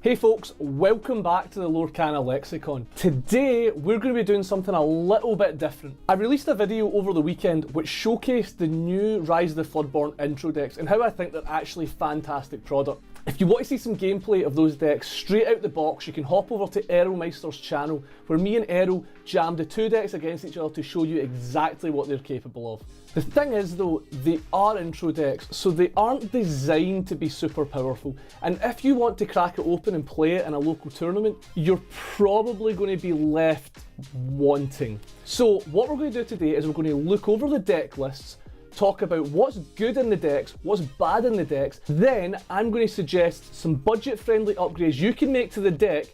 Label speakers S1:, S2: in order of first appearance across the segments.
S1: Hey folks, welcome back to the Lorcana Lexicon. Today we're going to be doing something a little bit different. I released a video over the weekend which showcased the new Rise of the Floodborn intro decks and how I think they're actually fantastic product. If you want to see some gameplay of those decks straight out the box, you can hop over to Earlmeister's channel where me and Earl jammed the two decks against each other to show you exactly what they're capable of. The thing is though, they are intro decks, so they aren't designed to be super powerful, and if you want to crack it open and play it in a local tournament, you're probably going to be left wanting. So what we're going to do today is we're going to look over the deck lists, talk about what's good in the decks, what's bad in the decks, then I'm going to suggest some budget-friendly upgrades you can make to the deck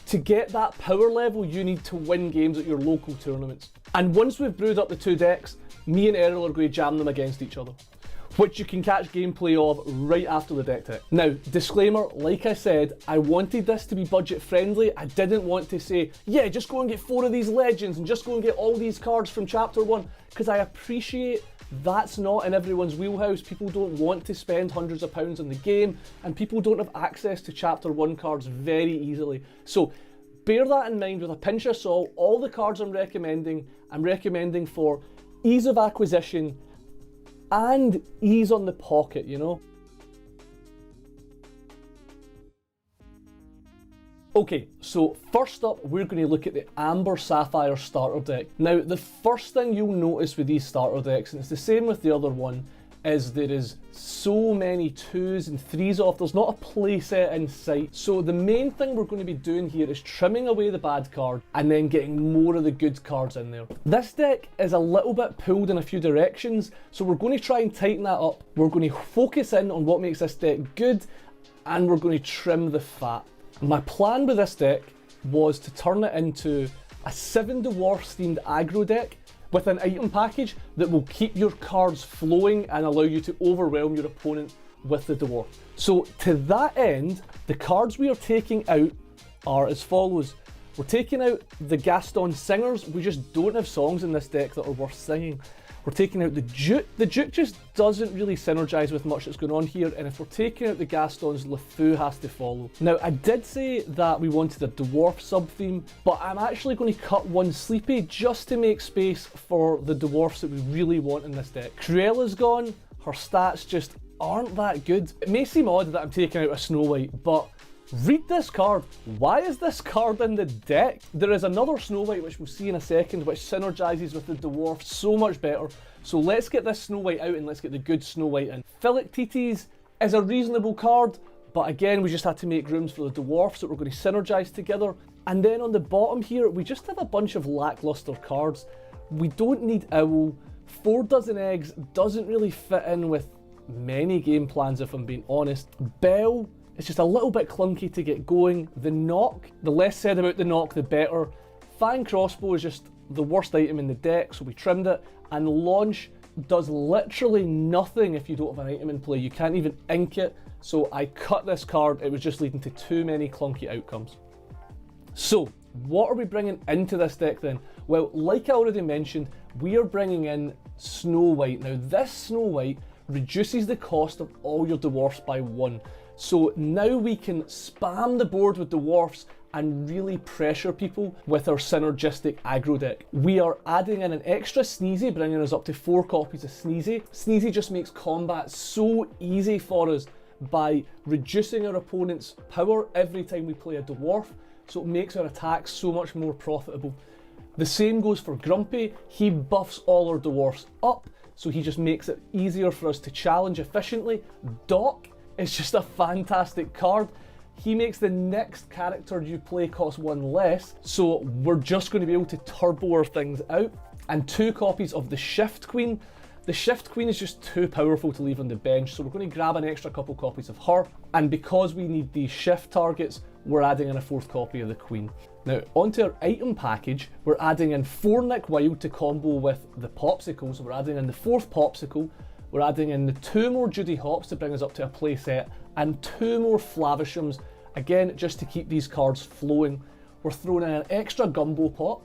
S1: to get that power level you need to win games at your local tournaments. And once we've brewed up the two decks, me and Earl are going to jam them against each other, which you can catch gameplay of right after the deck tech. Now, disclaimer, like I said, I wanted this to be budget friendly. I didn't want to say, yeah, just go and get 4 of these legends and just go and get all these cards from chapter 1, because I appreciate that's not in everyone's wheelhouse. People don't want to spend hundreds of pounds on the game, and people don't have access to chapter 1 cards very easily. So bear that in mind with a pinch of salt. All the cards I'm recommending for ease of acquisition and ease on the pocket, you know? Okay, so first up, we're going to look at the Amber Sapphire starter deck. Now, the first thing you'll notice with these starter decks, and it's the same with the other one, is there is so many 2s and 3s off. There's not a play set in sight. So the main thing we're going to be doing here is trimming away the bad card and then getting more of the good cards in there. This deck is a little bit pulled in a few directions, so we're going to try and tighten that up. We're going to focus in on what makes this deck good, and we're going to trim the fat. My plan with this deck was to turn it into a 7 dwarfs themed aggro deck with an item package that will keep your cards flowing and allow you to overwhelm your opponent with the dwarf. So to that end, the cards we are taking out are as follows. We're taking out the Gaston Singers. We just don't have songs in this deck that are worth singing. We're taking out the Duke. The Duke just doesn't really synergize with much that's going on here, and if we're taking out the Gastons, LeFou has to follow. Now, I did say that we wanted a dwarf sub-theme, but I'm actually going to cut one Sleepy just to make space for the dwarfs that we really want in this deck. Cruella's gone, her stats just aren't that good. It may seem odd that I'm taking out a Snow White, but read this card. Why is this card in the deck? There is another Snow White, which we'll see in a second, which synergizes with the dwarf so much better. So let's get this Snow White out and let's get the good Snow White in. Philoctetes is a reasonable card, but again, we just had to make rooms for the dwarfs that we're going to synergize together. And then on the bottom here, we just have a bunch of lackluster cards. We don't need Owl. 4 dozen eggs doesn't really fit in with many game plans, if I'm being honest. Bell, it's just a little bit clunky to get going. The Knock, the less said about the Knock, the better. Fang Crossbow is just the worst item in the deck, so we trimmed it. And Launch does literally nothing if you don't have an item in play. You can't even ink it, so I cut this card. It was just leading to too many clunky outcomes. So, what are we bringing into this deck then? Well, like I already mentioned, we are bringing in Snow White. Now, this Snow White reduces the cost of all your dwarfs by 1. So now we can spam the board with dwarfs and really pressure people with our synergistic aggro deck. We are adding in an extra Sneezy, bringing us up to 4 copies of Sneezy. Sneezy just makes combat so easy for us by reducing our opponent's power every time we play a dwarf, so it makes our attacks so much more profitable. The same goes for Grumpy. He buffs all our dwarfs up, so he just makes it easier for us to challenge efficiently. Doc is just a fantastic card. He makes the next character you play cost 1 less, so we're just going to be able to turbo our things out. And 2 copies of the Shift Queen. The Shift Queen is just too powerful to leave on the bench, so we're going to grab an extra couple copies of her. And because we need these shift targets, we're adding in a 4th copy of the Queen. Now, onto our item package, we're adding in 4 Nick Wilde to combo with the Popsicle, so we're adding in the 4th Popsicle. We're adding in the 2 more Judy Hops to bring us up to a play set, and 2 more Flavishams, again, just to keep these cards flowing. We're throwing in an extra Gumbo Pot.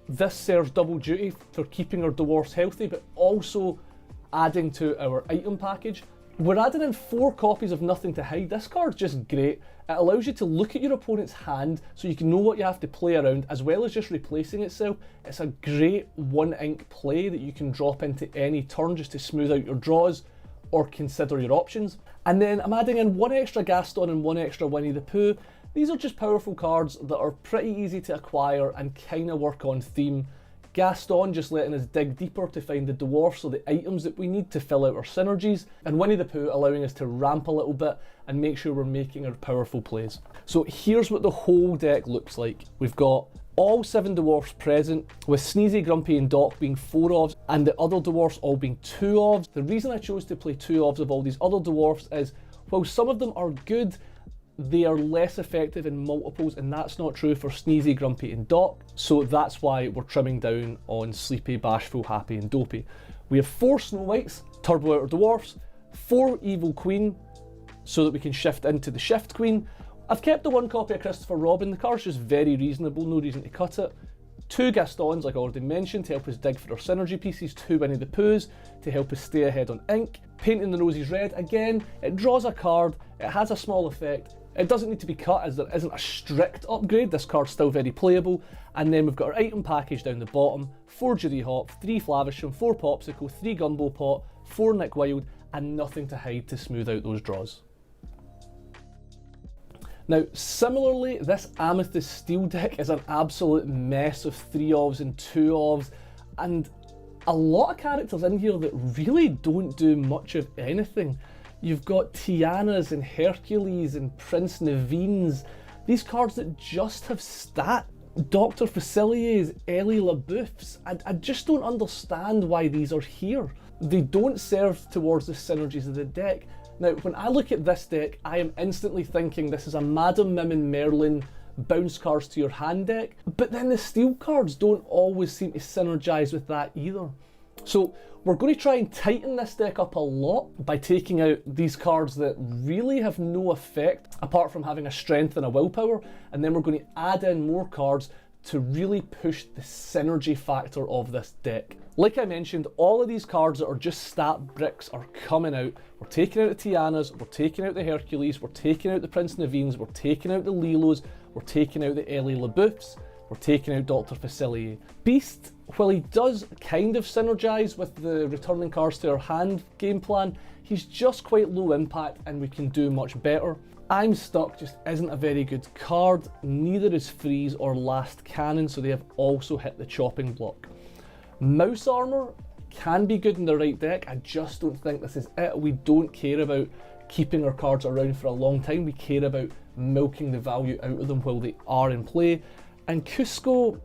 S1: This serves double duty for keeping our dwarfs healthy, but also adding to our item package. We're adding in 4 copies of Nothing to Hide. This card's just great. It allows you to look at your opponent's hand so you can know what you have to play around, as well as just replacing itself. It's a great 1 ink play that you can drop into any turn just to smooth out your draws or consider your options. And then I'm adding in 1 extra Gaston and 1 extra Winnie the Pooh. These are just powerful cards that are pretty easy to acquire and kind of work on theme. Gaston just letting us dig deeper to find the dwarfs or the items that we need to fill out our synergies, and Winnie the Pooh allowing us to ramp a little bit and make sure we're making our powerful plays. So here's what the whole deck looks like. We've got all 7 dwarfs present, with Sneezy, Grumpy and Doc being 4 ofs and the other dwarfs all being 2 ofs. The reason I chose to play 2 ofs of all these other dwarfs is, while some of them are good, they are less effective in multiples, and that's not true for Sneezy, Grumpy and Doc, so that's why we're trimming down on Sleepy, Bashful, Happy and Dopey. We have 4 Snow Whites, Turbo Outer Dwarfs, 4 Evil Queen, so that we can shift into the Shift Queen. I've kept the 1 copy of Christopher Robin, the card's just very reasonable, no reason to cut it. 2 Gastons, like I already mentioned, to help us dig for our synergy pieces, 2 Winnie the Poohs to help us stay ahead on ink. Painting the Noses red, again, it draws a card, it has a small effect, it doesn't need to be cut as there isn't a strict upgrade, this card's still very playable. And then we've got our item package down the bottom, 4 Judy Hop, 3 Flavisham, 4 Popsicle, 3 Gumbo Pot, 4 Nick Wilde, and Nothing to Hide to smooth out those draws. Now, similarly, this Amethyst Steel deck is an absolute mess of 3 ofs and 2 ofs, and a lot of characters in here that really don't do much of anything. You've got Tianas and Hercules and Prince Naveen's, these cards that just have stat. Dr. Facilier's, Ellie LaBeouf's, I just don't understand why these are here. They don't serve towards the synergies of the deck. Now, when I look at this deck, I am instantly thinking this is a Madam Mim and Merlin bounce cards to your hand deck, but then the steel cards don't always seem to synergize with that either. So we're going to try and tighten this deck up a lot by taking out these cards that really have no effect apart from having a strength and a willpower, and then we're going to add in more cards to really push the synergy factor of this deck. Like I mentioned, all of these cards that are just stat bricks are coming out. We're taking out the Tianas, we're taking out the Hercules, we're taking out the Prince Naveen's, we're taking out the Lilos, we're taking out the Ellie LaBeouf's, we're taking out Dr. Facilier. Beast, while he does kind of synergize with the returning cards to our hand game plan, he's just quite low impact and we can do much better. I'm Stuck just isn't a very good card, neither is Freeze or Last Cannon, so they have also hit the chopping block. Mouse Armor can be good in the right deck, I just don't think this is it. We don't care about keeping our cards around for a long time, we care about milking the value out of them while they are in play. And Cusco,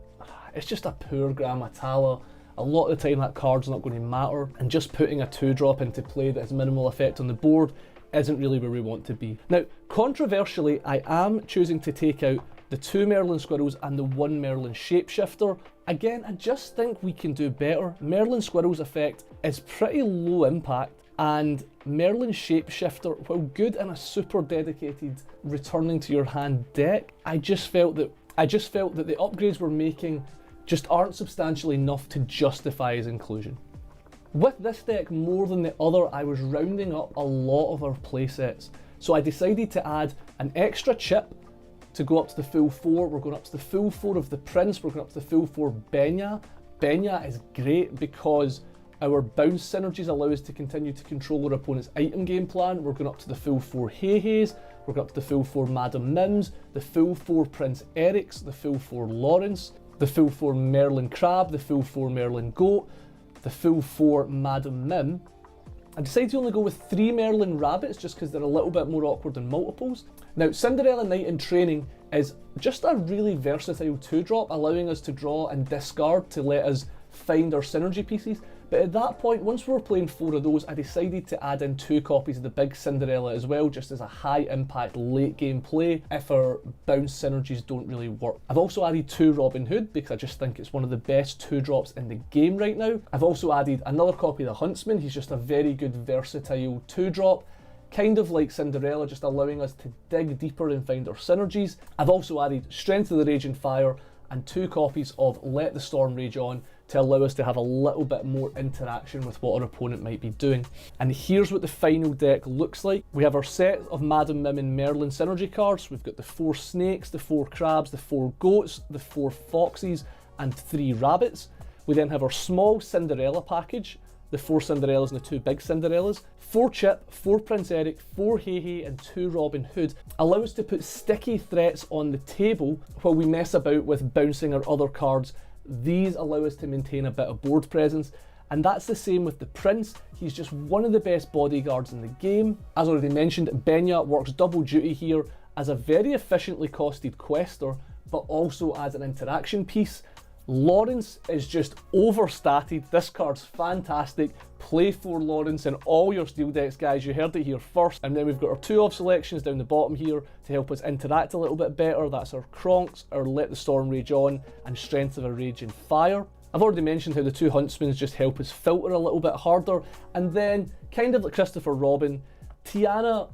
S1: it's just a poor Grammatala. A lot of the time that card's not going to matter, and just putting a 2-drop into play that has minimal effect on the board isn't really where we want to be. Now, controversially, I am choosing to take out the 2 Merlin Squirrels and the 1 Merlin Shapeshifter. Again, I just think we can do better. Merlin Squirrel's effect is pretty low impact, and Merlin Shapeshifter, while good in a super dedicated returning to your hand deck, I just felt that the upgrades we're making just aren't substantial enough to justify his inclusion. With this deck more than the other, I was rounding up a lot of our playsets. So I decided to add an extra chip to go up to the full 4. We're going up to the full 4 of the Prince, we're going up to the full 4 Benya. Benya is great because our bounce synergies allow us to continue to control our opponent's item game plan. We're going up to the full 4 Hey-Heys, we're going up to the full 4 Madam Mims, the full 4 Prince Eric's, the full 4 Lawrence, the full 4 Merlin Crab, the full 4 Merlin Goat, the full 4 Madam Mim. I decided to only go with 3 Merlin Rabbits just because they're a little bit more awkward in multiples. Now, Cinderella Knight in Training is just a really versatile 2-drop, allowing us to draw and discard to let us find our synergy pieces. But at that point, once we were playing 4 of those, I decided to add in 2 copies of the big Cinderella as well, just as a high impact late game play if our bounce synergies don't really work. I've also added 2 Robin Hood because I just think it's one of the best 2-drops in the game right now. I've also added another copy of the Huntsman. He's just a very good versatile 2-drop. Kind of like Cinderella, just allowing us to dig deeper and find our synergies. I've also added Strength of the Raging Fire and 2 copies of Let the Storm Rage On, to allow us to have a little bit more interaction with what our opponent might be doing. And here's what the final deck looks like. We have our set of Madam Mim and Merlin synergy cards. We've got the 4 snakes, the 4 crabs, the 4 goats, the 4 foxes, and 3 rabbits. We then have our small Cinderella package, the 4 Cinderellas and the 2 big Cinderellas, 4 Chip, 4 Prince Eric, 4 Hei and 2 Robin Hood. Allow us to put sticky threats on the table while we mess about with bouncing our other cards. These allow us to maintain a bit of board presence, and that's the same with the Prince. He's just one of the best bodyguards in the game. As already mentioned, Benya works double duty here as a very efficiently costed quester, but also as an interaction piece. Lawrence is just overstated. This card's fantastic. Play 4 Lawrence in all your steel decks, guys. You heard it here first. And then we've got our 2 off selections down the bottom here to help us interact a little bit better. That's our Kronks, our Let the Storm Rage On, and Strength of a Raging Fire. I've already mentioned how the 2 Huntsmen just help us filter a little bit harder. And then, kind of like Christopher Robin, Tiana,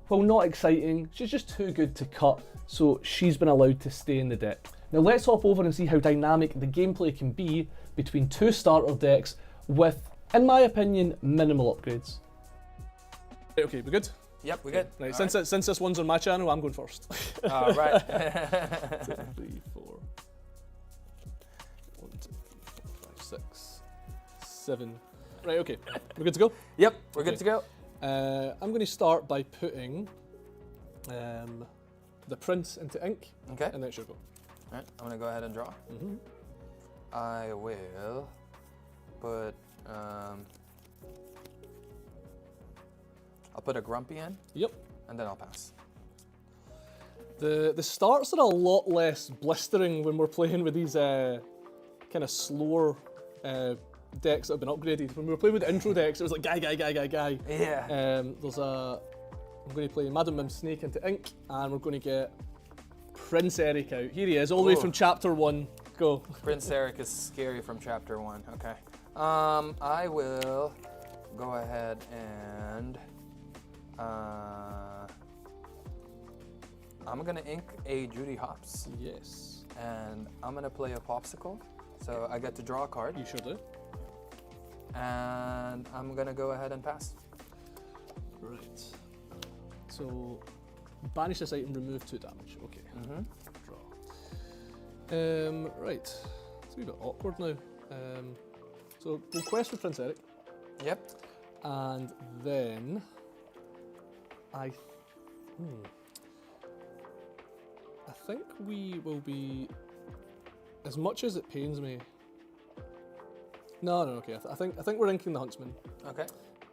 S1: while not exciting, she's just too good to cut, so she's been allowed to stay in the deck. Now let's hop over and see how dynamic the gameplay can be between 2 starter decks with, in my opinion, minimal upgrades. Okay, we good?
S2: Yep, we good.
S1: Right, since this one's on my channel, I'm going first.
S2: Right.
S1: 2, 3, 4. 1, 2, 3, 4, 5, 6, 7. Right, okay. We're good to go?
S2: Yep, we're good to go.
S1: I'm going to start by putting the Prince into ink,
S2: Okay.
S1: and then it should go.
S2: All right, I'm gonna go ahead and draw. I will put, I'll put a Grumpy in,
S1: Yep.
S2: and then I'll pass.
S1: The starts are a lot less blistering when we're playing with these kind of slower decks that have been upgraded. When we were playing with the intro decks, it was like guy.
S2: Yeah.
S1: I'm going to play Madam Mim Snake into ink, and we're going to get Prince Eric out. Here he is, all the way from chapter 1. Go.
S2: Prince Eric is scary from chapter 1. Okay. I will go ahead and I'm gonna ink a Judy Hopps.
S1: Yes.
S2: And I'm gonna play a Popsicle. So I get to draw a card.
S1: You sure do.
S2: And I'm gonna go ahead and pass.
S1: Right. So banish this item, remove 2 damage. Okay. Draw. Right. It's a wee bit awkward now. So we'll quest with Prince Eric.
S2: Yep.
S1: And then I think we will be, as much as it pains me. No, okay. I think we're inking the Huntsman.
S2: Okay.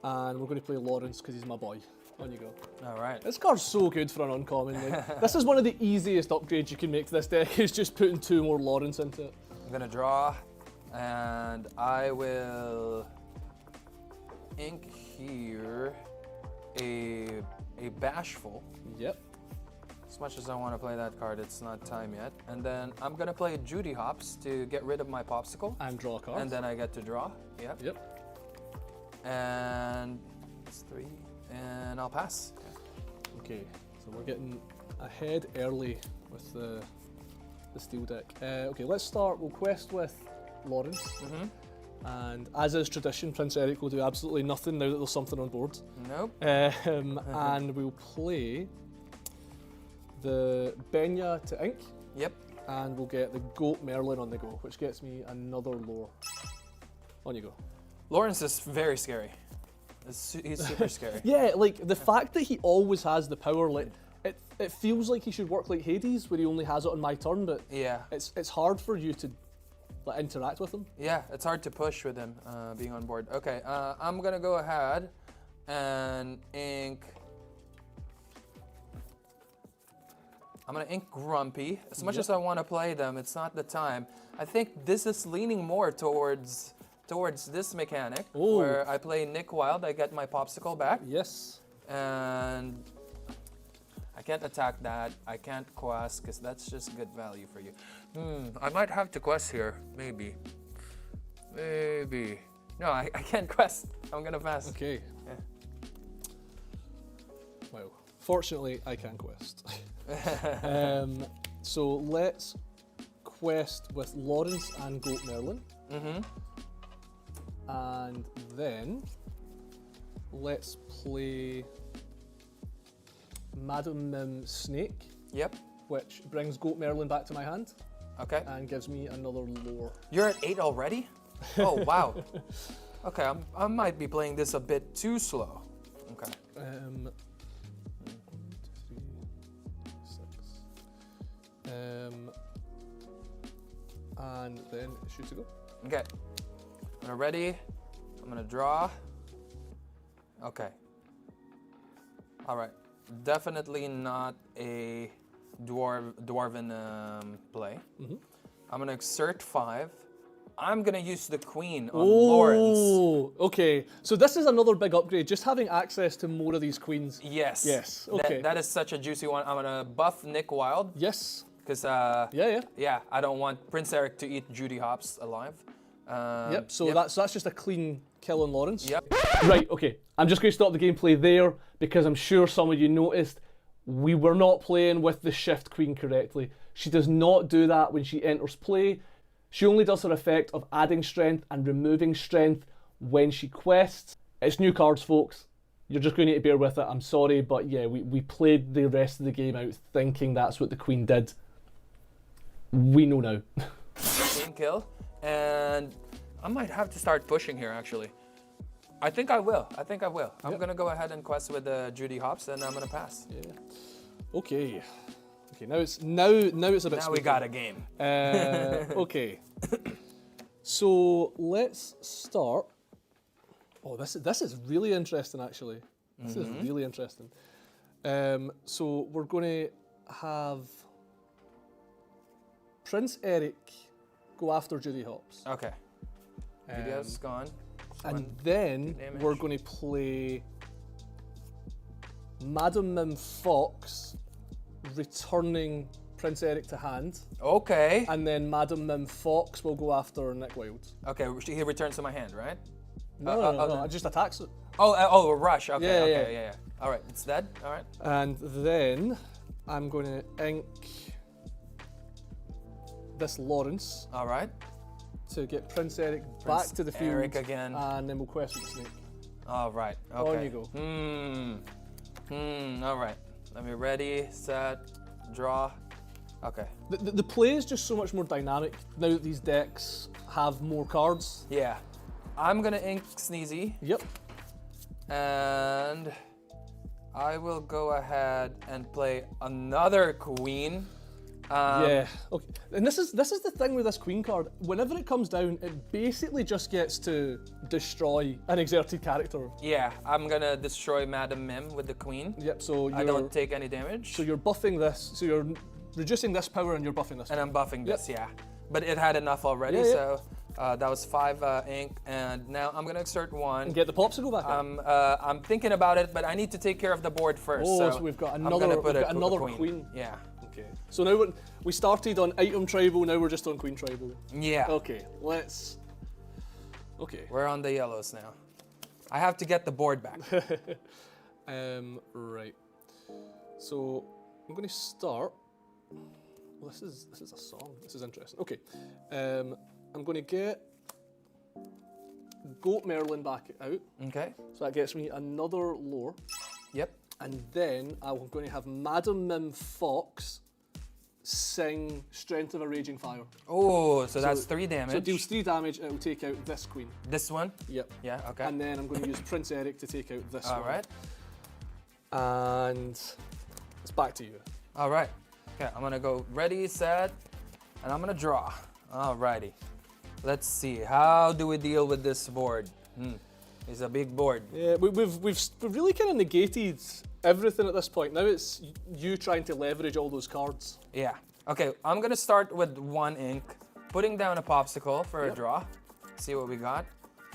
S1: And we're going to play Lawrence because he's my boy. On you go.
S2: All right.
S1: This card's so good for an uncommon. Like, this is one of the easiest upgrades you can make to this deck, is just putting 2 more Lawrence into it.
S2: I'm gonna draw, and I will ink here a Bashful.
S1: Yep.
S2: As much as I want to play that card, it's not time yet. And then I'm gonna play Judy Hopps to get rid of my Popsicle.
S1: And draw a card.
S2: And then I get to draw. Yep. And it's 3, and I'll pass.
S1: Okay, so we're getting ahead early with the steel deck. Okay, let's start. We'll quest with Lawrence. And as is tradition, Prince Eric will do absolutely nothing now that there's something on board.
S2: Nope.
S1: And we'll play the Benya to ink.
S2: Yep.
S1: And we'll get the Goat Merlin on the go, which gets me another lore. On you go.
S2: Lawrence is very scary. He's super scary.
S1: Yeah, like the fact that he always has the power, like it feels like he should work like Hades, where he only has it on my turn, but
S2: yeah,
S1: it's hard for you to like interact with him.
S2: Yeah, it's hard to push with him being on board. Okay, I'm gonna go ahead and ink. I'm gonna ink Grumpy. As much as I want to play them, it's not the time. I think this is leaning more towards this mechanic, where I play Nick Wild, I get my Popsicle back.
S1: Yes.
S2: And I can't attack that. I can't quest, because that's just good value for you. I might have to quest here, maybe. No, I can't quest. I'm gonna pass.
S1: Okay.
S2: Yeah.
S1: Well, fortunately, I can quest. So let's quest with Lawrence and Goat Merlin. And then let's play Madam Mim Snake,
S2: Yep.
S1: which brings Goat Merlin back to my hand
S2: Okay.
S1: and gives me another lore.
S2: You're at 8 already? Oh, wow. Okay, I might be playing this a bit too slow. Okay.
S1: 1, 2, 3, 6. And then shoot to go.
S2: Okay. I'm ready. I'm gonna draw. Okay. All right. Definitely not a dwarven play. I'm gonna exert 5. I'm gonna use the queen on Lawrence.
S1: Oh, okay. So this is another big upgrade. Just having access to more of these queens.
S2: Yes.
S1: Yes. Okay.
S2: That is such a juicy one. I'm gonna buff Nick Wilde
S1: Yes.
S2: because
S1: Yeah.
S2: I don't want Prince Eric to eat Judy Hopps alive.
S1: Yep. So that's just a clean kill on Lawrence.
S2: Yep.
S1: Right. Okay. I'm just going to stop the gameplay there because I'm sure some of you noticed we were not playing with the shift queen correctly. She does not do that when she enters play. She only does her effect of adding strength and removing strength when she quests. It's new cards, folks. You're just going to need to bear with it. I'm sorry, but yeah, we played the rest of the game out thinking that's what the queen did. We know now.
S2: Queen kill, and I might have to start pushing here. Actually, I think I will. I'm gonna go ahead and quest with Judy Hopps, and I'm gonna pass.
S1: Yeah. Okay. Okay. Now it's a bit.
S2: Now we got a game.
S1: Okay. So let's start. Oh, this is really interesting, actually. This is really interesting. So we're going to have Prince Eric go after Judy Hopps.
S2: Okay. Judy Hopps is gone.
S1: And then we're going to play Madam Mim Fox returning Prince Eric to hand.
S2: Okay.
S1: And then Madam Mim Fox will go after Nick Wilde.
S2: Okay, he returns to my hand, right?
S1: No, it just attacks it.
S2: Oh, a rush. Okay,
S1: Yeah,
S2: yeah. All right, it's dead. All right.
S1: And then I'm going to ink this Lawrence
S2: All right.
S1: to get Prince Eric back to the field.
S2: Eric again.
S1: And then we'll quest with the snake.
S2: All right. Okay.
S1: On you go.
S2: All right. Let me ready, set, draw. Okay.
S1: The play is just so much more dynamic now that these decks have more cards.
S2: Yeah. I'm gonna ink Sneezy.
S1: Yep.
S2: And I will go ahead and play another queen.
S1: Yeah. Okay. And this is the thing with this queen card. Whenever it comes down, it basically just gets to destroy an exerted character.
S2: Yeah, I'm gonna destroy Madam Mim with the queen.
S1: Yep. So
S2: I don't take any damage.
S1: So you're buffing this. So you're reducing this power and you're buffing this.
S2: And I'm buffing this, yeah. But it had enough already,
S1: Yeah.
S2: so that was 5 ink, and now I'm gonna exert 1.
S1: And get the popsicle back up.
S2: I'm thinking about it, but I need to take care of the board first.
S1: Oh,
S2: so
S1: we've got
S2: I'm
S1: another.
S2: gonna put
S1: We've got
S2: a
S1: another
S2: queen.
S1: queen.
S2: Yeah.
S1: Okay. So now we started on item tribal. Now we're just on queen tribal.
S2: Yeah.
S1: Okay. Let's. Okay.
S2: We're on the yellows now. I have to get the board back.
S1: Right. So I'm going to start. Well, this is a song. This is interesting. Okay. I'm going to get Goat Merlin back out.
S2: Okay.
S1: So that gets me another lore.
S2: Yep.
S1: And then I'm going to have Madam Mim Fox sing Strength of a Raging Fire.
S2: Oh, so that's 3 damage.
S1: So it deals 3 damage and it will take out this queen.
S2: This one?
S1: Yep.
S2: Yeah, okay.
S1: And then I'm going to use Prince Eric to take out this one.
S2: All right.
S1: And it's back to you.
S2: All right. Okay, I'm gonna go ready, set, and I'm gonna draw. All righty. Let's see. How do we deal with this board? It's a big board.
S1: Yeah, we've really kind of negated everything at this point. Now it's you trying to leverage all those cards.
S2: Yeah. Okay, I'm gonna start with 1 ink, putting down a popsicle for a draw. See what we got.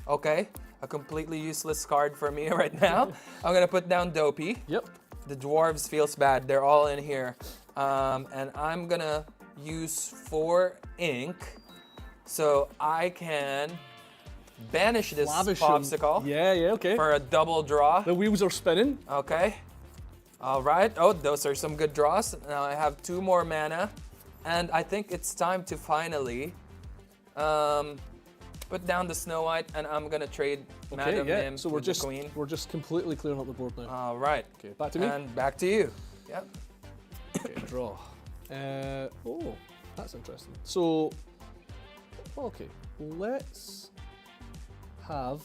S2: Okay, a completely useless card for me right now. I'm gonna put down Dopey.
S1: Yep.
S2: The dwarves feels bad. They're all in here. And I'm gonna use 4 ink so I can banish this popsicle.
S1: Yeah, okay.
S2: For a double draw.
S1: The wheels are spinning.
S2: Okay. All right. Oh, those are some good draws. Now I have 2 more mana, and I think it's time to finally put down the Snow White, and I'm gonna trade Madam Nim
S1: so
S2: with the Queen.
S1: we're just completely clearing up the board now.
S2: All right.
S1: Okay, back to me.
S2: And back to you. Yep.
S1: Okay, draw. Oh, that's interesting. So, okay, let's have.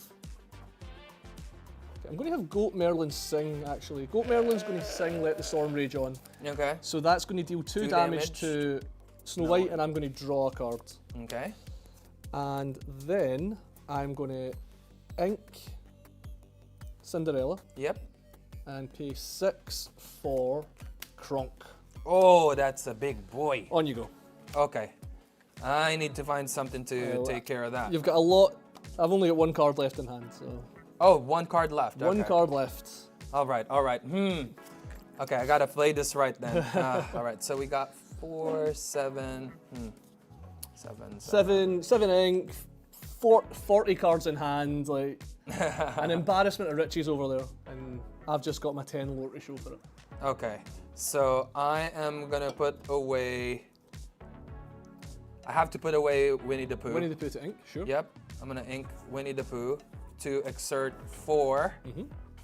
S1: Okay, I'm going to have Goat Merlin sing. Actually, Goat Merlin's going to sing "Let the Storm Rage On."
S2: Okay.
S1: So that's going to deal 2 damage to Snow White, and I'm going to draw a card.
S2: Okay.
S1: And then I'm going to ink Cinderella.
S2: Yep.
S1: And pay 6 for Kronk.
S2: Oh, that's a big boy.
S1: On you go.
S2: Okay. I need to find something to take care of that.
S1: You've got a lot. I've only got 1 card left in hand, so.
S2: Oh, 1 card left.
S1: One card left.
S2: All right, all right. Okay, I gotta play this right then. All right, so we got 4, 7,
S1: 7 ink, 40 cards in hand, like an embarrassment of riches over there, and I've just got my 10 lore to show for it.
S2: Okay, so I am gonna put away. I have to put away Winnie the Pooh.
S1: Winnie the Pooh to ink, sure.
S2: Yep, I'm gonna ink Winnie the Pooh to exert 4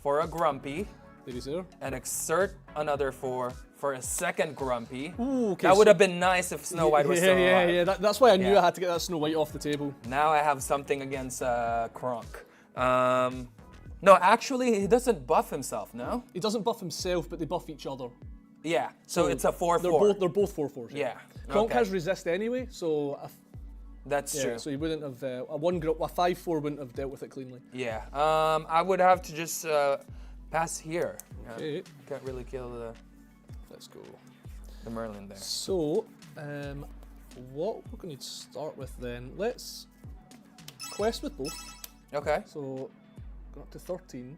S2: for a Grumpy.
S1: There is there.
S2: And exert another 4 for a second Grumpy.
S1: Ooh, okay,
S2: that would have been nice if Snow White was still alive.
S1: Yeah. That's why I knew I had to get that Snow White off the table.
S2: Now I have something against Kronk. No, actually, he doesn't buff himself, no?
S1: He doesn't buff himself, but they buff each other.
S2: Yeah, so it's a 4/4.
S1: They're both 4/4s.
S2: Yeah.
S1: Kronk has resist anyway, so
S2: that's true.
S1: So he wouldn't have a 5/4 wouldn't have dealt with it cleanly.
S2: Yeah. I would have to just pass here.
S1: Okay.
S2: Can't really kill the.
S1: Let's go.
S2: The Merlin there.
S1: So, what we're going to start with then? Let's quest with both.
S2: Okay.
S1: So, go up to 13,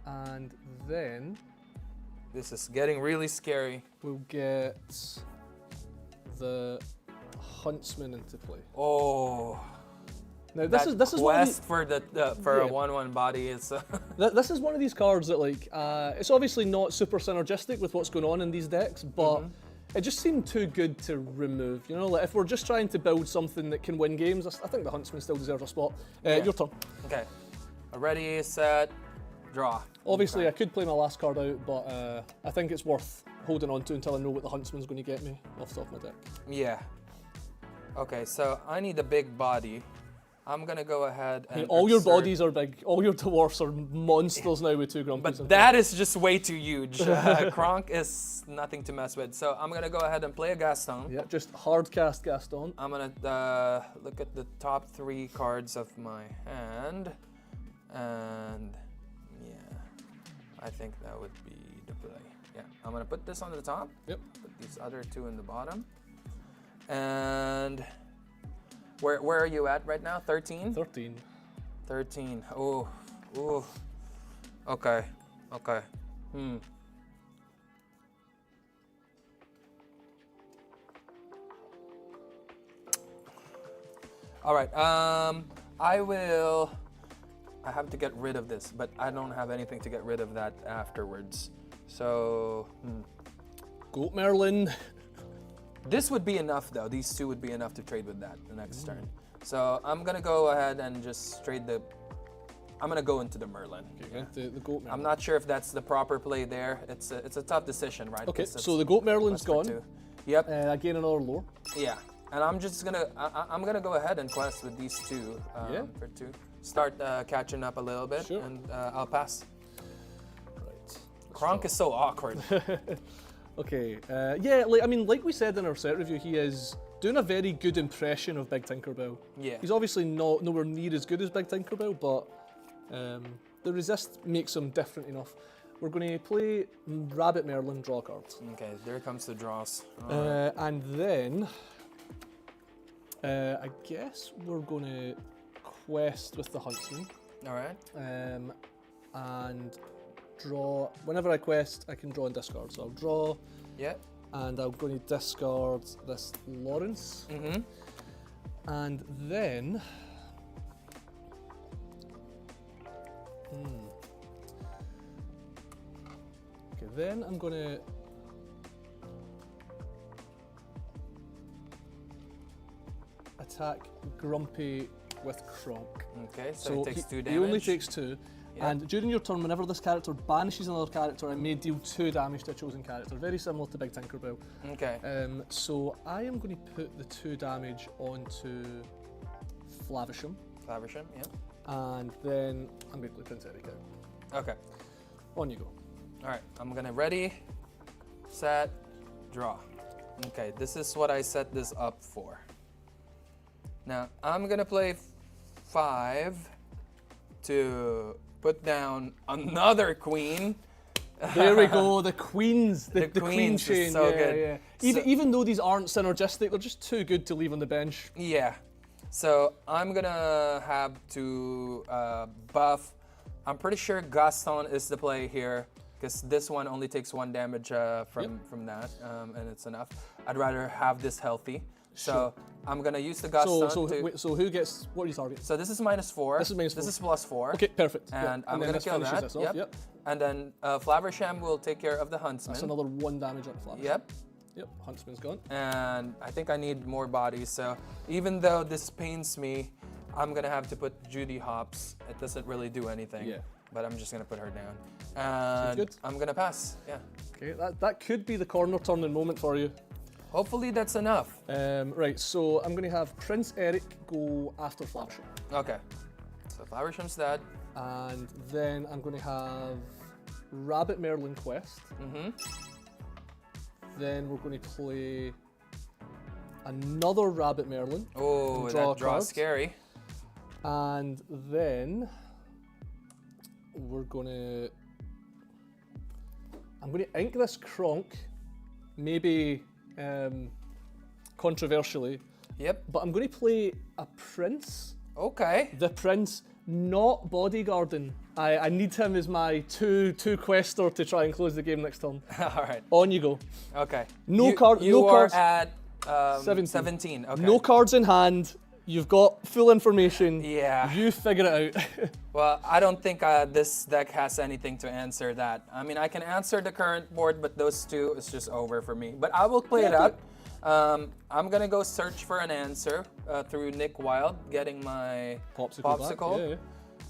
S1: and then
S2: this is getting really scary.
S1: We'll get the Huntsman into play.
S2: Oh.
S1: Now this is one of
S2: quest for a 1/1 body is.
S1: This is one of these cards that like it's obviously not super synergistic with what's going on in these decks, but it just seemed too good to remove. You know, like if we're just trying to build something that can win games, I think the Huntsman still deserves a spot. Your turn.
S2: Okay. Ready, set, draw.
S1: Obviously, I could play my last card out, but I think it's worth holding on to until I know what the Huntsman's going to get me off the top of my deck.
S2: Yeah. Okay, so I need a big body. I'm gonna go ahead and.
S1: All your bodies are big. All your dwarfs are monsters now with 2 Grumpies.
S2: But that is just way too huge. Kronk is nothing to mess with. So I'm gonna go ahead and play a Gaston.
S1: Yeah, just hard cast Gaston.
S2: I'm gonna look at the top 3 cards of my hand, and yeah, I think that would be the play. Yeah, I'm gonna put this on the top.
S1: Yep.
S2: Put these other 2 in the bottom, and. Where are you at right now? 13?
S1: 13.
S2: 13. Oh. Ooh. Okay. Okay. All right. I have to get rid of this, but I don't have anything to get rid of that afterwards. So,
S1: Goat Merlin.
S2: This would be enough though. These 2 would be enough to trade with that the next turn. So I'm gonna go ahead and just trade the. I'm gonna go into the Merlin.
S1: Okay, the Goat Merlin.
S2: I'm not sure if that's the proper play there. It's a tough decision, right?
S1: Okay, so the Goat Merlin's gone.
S2: Yep.
S1: I gain another lore.
S2: Yeah, and I'm just gonna I'm gonna go ahead and quest with these 2 for 2. Start catching up a little bit, and I'll pass.
S1: Right.
S2: Kronk is so awkward.
S1: Okay, yeah, like we said in our set review, he is doing a very good impression of Big Tinkerbell.
S2: Yeah.
S1: He's obviously nowhere near as good as Big Tinkerbell, but the resist makes him different enough. We're going to play Rabbit Merlin, draw cards.
S2: Okay, there comes the draws.
S1: And then, I guess we're going to quest with the Huntsman.
S2: All right.
S1: And draw. Whenever I quest, I can draw and discard. So I'll draw.
S2: Yeah.
S1: And I'm going to discard this Lawrence. And then. Okay, then I'm going to. attack Grumpy with Kronk.
S2: Okay, so he takes 2 damage.
S1: He only takes 2.
S2: Yep.
S1: And during your turn, whenever this character banishes another character, it may deal 2 damage to a chosen character. Very similar to Big Tinkerbell.
S2: Okay.
S1: So I am going to put the 2 damage onto Flavisham.
S2: Flavisham, yeah.
S1: And then I'm going to play Prince Eric out.
S2: Okay.
S1: On you go.
S2: Alright, I'm gonna ready, set, draw. Okay, this is what I set this up for. Now, I'm gonna play 5 to put down another queen.
S1: There we go, the queens. The queen
S2: queens
S1: chain.
S2: is so
S1: yeah,
S2: good.
S1: Yeah. Even though these aren't synergistic, they're just too good to leave on the bench.
S2: Yeah. So I'm gonna have to buff. I'm pretty sure Gaston is the play here, because this one only takes 1 damage from that, and it's enough. I'd rather have this healthy. So I'm gonna use the Gaston
S1: so who gets, what are you targeting?
S2: So this is -4.
S1: This is -4.
S2: This is +4.
S1: Okay, perfect.
S2: And I'm
S1: then
S2: gonna
S1: this
S2: kill
S1: finishes
S2: that.
S1: this off, yep.
S2: And then Flaversham will take care of the Huntsman.
S1: That's another 1 damage on Flash.
S2: Yep.
S1: Yep, Huntsman's gone.
S2: And I think I need more bodies, so even though this pains me, I'm gonna have to put Judy Hopps. It doesn't really do anything.
S1: Yeah.
S2: But I'm just gonna put her down. And
S1: good.
S2: I'm gonna pass, yeah.
S1: Okay, that could be the corner turning moment for you.
S2: Hopefully that's enough.
S1: Right, so I'm going to have Prince Eric go after Flavisham.
S2: Okay. So Flaversham's dead.
S1: And then I'm going to have Rabbit Merlin Quest.
S2: Mm-hmm.
S1: Then we're going to play another Rabbit Merlin.
S2: Oh,
S1: draw
S2: that draw's scary.
S1: And then we're going to... I'm going to ink this Kronk, maybe controversially.
S2: Yep.
S1: But I'm going to play a Prince.
S2: Okay.
S1: The Prince, not bodyguarding. I need him as my two quester to try and close the game next turn.
S2: All right.
S1: On you go.
S2: Okay.
S1: No
S2: cards. You are
S1: cards.
S2: at
S1: 17.
S2: 17. Okay.
S1: No cards in hand. You've got full information.
S2: Yeah.
S1: You figure it out.
S2: Well, I don't think this deck has anything to answer that. I mean, I can answer the current board, but those two is just over for me. But I will play it out. I'm gonna go search for an answer through Nick Wild, getting my popsicle.
S1: Yeah.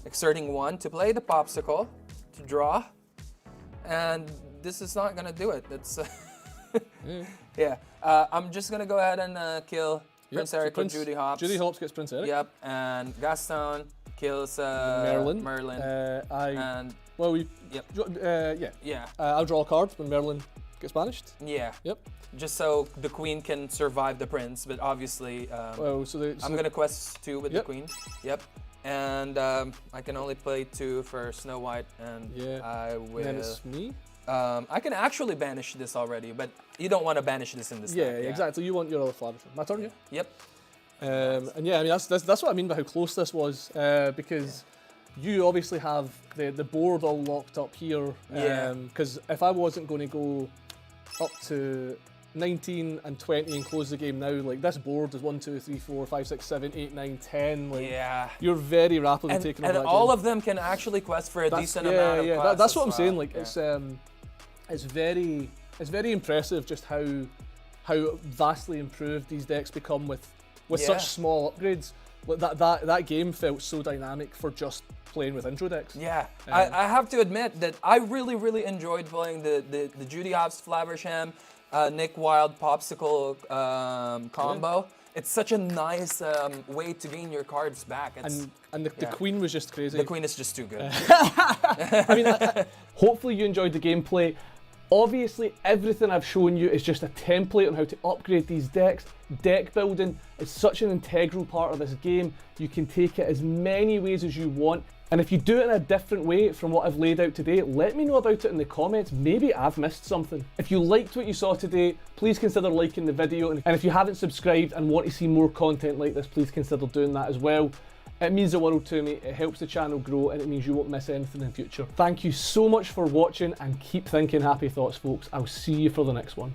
S2: Exerting 1 to play the popsicle, to draw, and this is not gonna do it. It's yeah. I'm just gonna go ahead and kill Prince Eric with Judy Hopps.
S1: Judy Hopps gets Prince Eric.
S2: Yep, and Gaston kills
S1: Merlin.
S2: And
S1: Yep.
S2: yeah.
S1: I'll draw a card when Merlin gets banished.
S2: Yeah.
S1: Yep.
S2: Just so the queen can survive the prince, but obviously I'm gonna quest 2 with the queen. Yep. And I can only play 2 for Snow White, and I will.
S1: Then it's me.
S2: I can actually banish this already, but you don't want to banish this in this deck.
S1: Yeah, exactly. You want your other Flavisham. My turn, yeah?
S2: Yep.
S1: And yeah, I mean that's what I mean by how close this was, because you obviously have the board all locked up here. Because if I wasn't going to go up to 19 and 20 and close the game now, like this board is 1, 2, 3, 4, 5, 6, 7, 8, 9, 10. Like,
S2: you're
S1: very rapidly taking over that
S2: all
S1: game.
S2: of them can actually quest for a decent amount of quests.
S1: That's what I'm saying. Like it's very impressive just how vastly improved these decks become with such small upgrades. Like that game felt so dynamic for just playing with intro decks.
S2: Yeah, I have to admit that I really enjoyed playing the Judy Hopps Flaversham, Nick Wild popsicle combo. It's such a nice way to gain your cards back.
S1: And the queen was just crazy.
S2: The queen is just too good.
S1: I mean, hopefully you enjoyed the gameplay. Obviously, everything I've shown you is just a template on how to upgrade these decks. Deck building is such an integral part of this game. You can take it as many ways as you want. And if you do it in a different way from what I've laid out today, let me know about it in the comments. Maybe I've missed something. If you liked what you saw today, please consider liking the video. And if you haven't subscribed and want to see more content like this, please consider doing that as well. It means the world to me, it helps the channel grow, and it means you won't miss anything in the future. Thank you so much for watching, and keep thinking happy thoughts, folks. I'll see you for the next one.